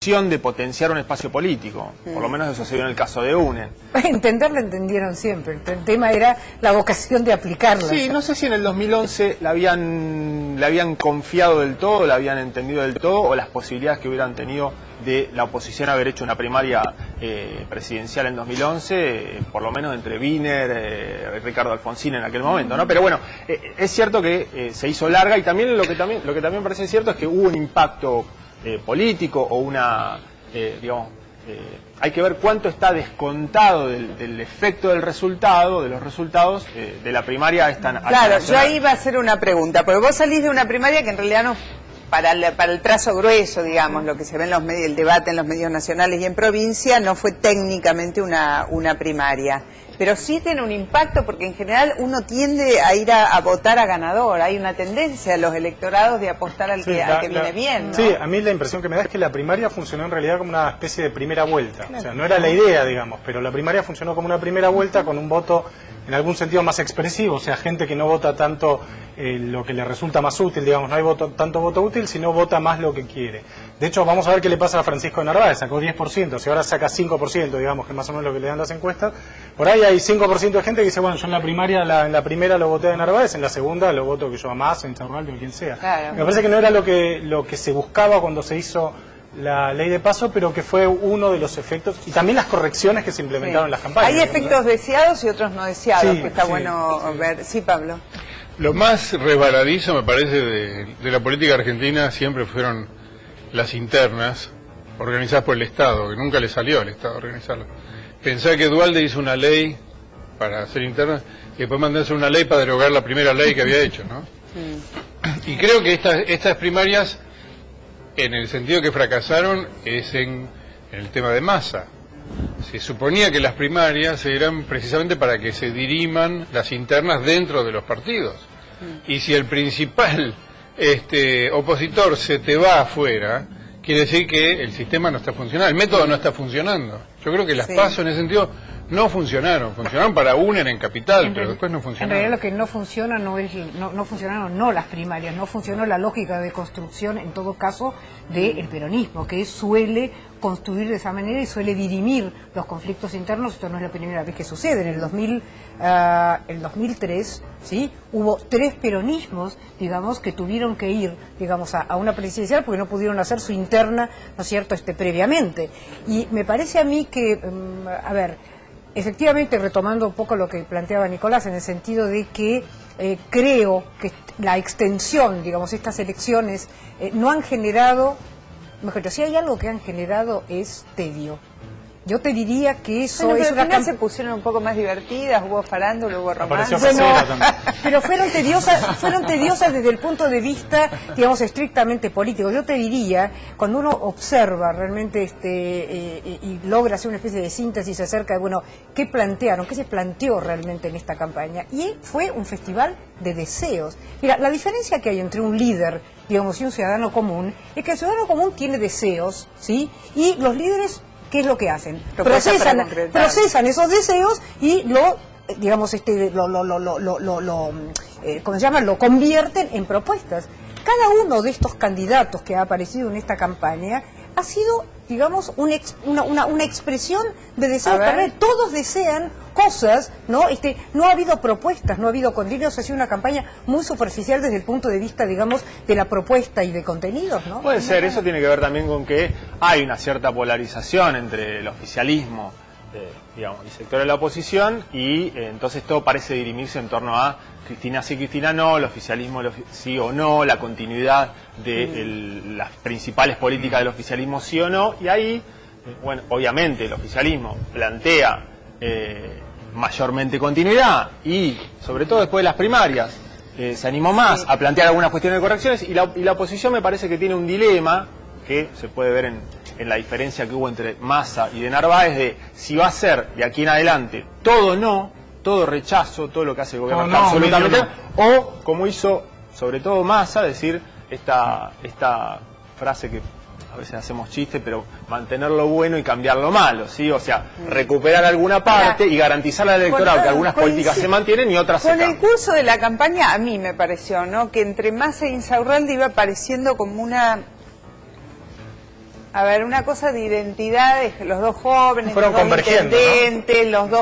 de potenciar un espacio político, por lo menos eso se vio en el caso de UNE. Entenderla entendieron siempre, el tema era la vocación de aplicarla. Sí, no sé si en el 2011 le habían confiado del todo, la habían entendido del todo, o las posibilidades que hubieran tenido de la oposición haber hecho una primaria presidencial en 2011, por lo menos entre Wiener, Ricardo Alfonsín en aquel momento, ¿no? Pero bueno, es cierto que se hizo larga, y también lo que también parece cierto es que hubo un impacto político o una, hay que ver cuánto está descontado del efecto del resultado, de los resultados de la primaria esta. Claro, yo ahí iba a hacer una pregunta, porque vos salís de una primaria que en realidad no, para el trazo grueso, digamos, lo que se ve en los medios, el debate en los medios nacionales y en provincia, no fue técnicamente una primaria. Pero sí tiene un impacto porque en general uno tiende a ir a votar a ganador. Hay una tendencia a los electorados de apostar al que viene bien, ¿no? Sí, a mí la impresión que me da es que la primaria funcionó en realidad como una especie de primera vuelta. Claro. O sea, no era la idea, digamos, pero la primaria funcionó como una primera vuelta con un voto en algún sentido más expresivo. O sea, gente que no vota tanto lo que le resulta más útil, digamos, no hay tanto voto útil, sino vota más lo que quiere. De hecho, vamos a ver qué le pasa a Francisco de Narváez, sacó 10%, si ahora saca 5%, digamos, que es más o menos lo que le dan las encuestas, por ahí hay 5% de gente que dice, bueno, yo en la primaria, en la primera lo voté a Narváez, en la segunda lo voto que yo a Massa, a Insaurralde o quien sea. Claro. Me parece que no era lo que se buscaba cuando se hizo la ley de paso, pero que fue uno de los efectos, y también las correcciones que se implementaron en las campañas. Hay efectos deseados y otros no deseados, sí, que está sí, bueno ver. Sí, Pablo. Lo más resbaladizo, me parece, de la política argentina siempre fueron las internas organizadas por el Estado, que nunca le salió al Estado organizarlas. Pensá que Duhalde hizo una ley para hacer internas y después mandó a hacer una ley para derogar la primera ley que había hecho, ¿no? Y creo que estas primarias, en el sentido que fracasaron, es en el tema de Massa. Se suponía que las primarias eran precisamente para que se diriman las internas dentro de los partidos. Y si el principal opositor se te va afuera, quiere decir que el sistema no está funcionando, el método no está funcionando. Yo creo que las PASO en ese sentido no funcionaron para UNER en Capital, pero después no funcionaron. En realidad lo que no funciona no funcionaron las primarias, no funcionó la lógica de construcción, en todo caso, del peronismo, que suele construir de esa manera y suele dirimir los conflictos internos. Esto no es la primera vez que sucede. En el 2003, ¿sí?, hubo 3 peronismos, digamos, que tuvieron que ir, digamos, a una presidencial porque no pudieron hacer su interna, ¿no es cierto?, previamente. Y me parece a mí que, efectivamente, retomando un poco lo que planteaba Nicolás, en el sentido de que creo que la extensión, digamos, estas elecciones no han generado, mejor dicho, si hay algo que han generado es tedio. Yo te diría que eso es una... se pusieron un poco más divertidas, hubo farándula, hubo romance. Pero fueron tediosas desde el punto de vista, digamos, estrictamente político. Yo te diría, cuando uno observa realmente y logra hacer una especie de síntesis acerca de, bueno, qué se planteó realmente en esta campaña, y fue un festival de deseos. Mira, la diferencia que hay entre un líder, digamos, y un ciudadano común, es que el ciudadano común tiene deseos, ¿sí?, y los líderes, ¿qué es lo que hacen? Procesan esos deseos y lo convierten en propuestas. Cada uno de estos candidatos que ha aparecido en esta campaña ha sido, digamos, una expresión de deseos. Todos desean cosas, ¿no? No ha habido propuestas, no ha habido contenidos, ha sido una campaña muy superficial desde el punto de vista, digamos, de la propuesta y de contenidos, ¿no? Puede ser, eso tiene que ver también con que hay una cierta polarización entre el oficialismo, digamos, el sector de la oposición, y entonces todo parece dirimirse en torno a Cristina sí, Cristina no, el oficialismo sí o no, la continuidad de las principales políticas del oficialismo sí o no, y ahí, bueno, obviamente el oficialismo plantea mayormente continuidad, y sobre todo después de las primarias se animó más a plantear algunas cuestiones de correcciones, y la oposición me parece que tiene un dilema que se puede ver en la diferencia que hubo entre Massa y de Narváez, de si va a ser de aquí en adelante todo no, todo rechazo, todo lo que hace el gobierno absolutamente, o como hizo sobre todo Massa, decir esta frase que a veces hacemos chiste, pero mantener lo bueno y cambiar lo malo, ¿sí? O sea, recuperar alguna parte y garantizarle al electorado que algunas políticas se mantienen y otras se cambian. Con el curso de la campaña, a mí me pareció, ¿no?, que entre Massa e Insaurralde iba apareciendo como A ver, una cosa de identidades, los dos jóvenes, Fueron los dos convergiendo, ¿no? intendentes, los dos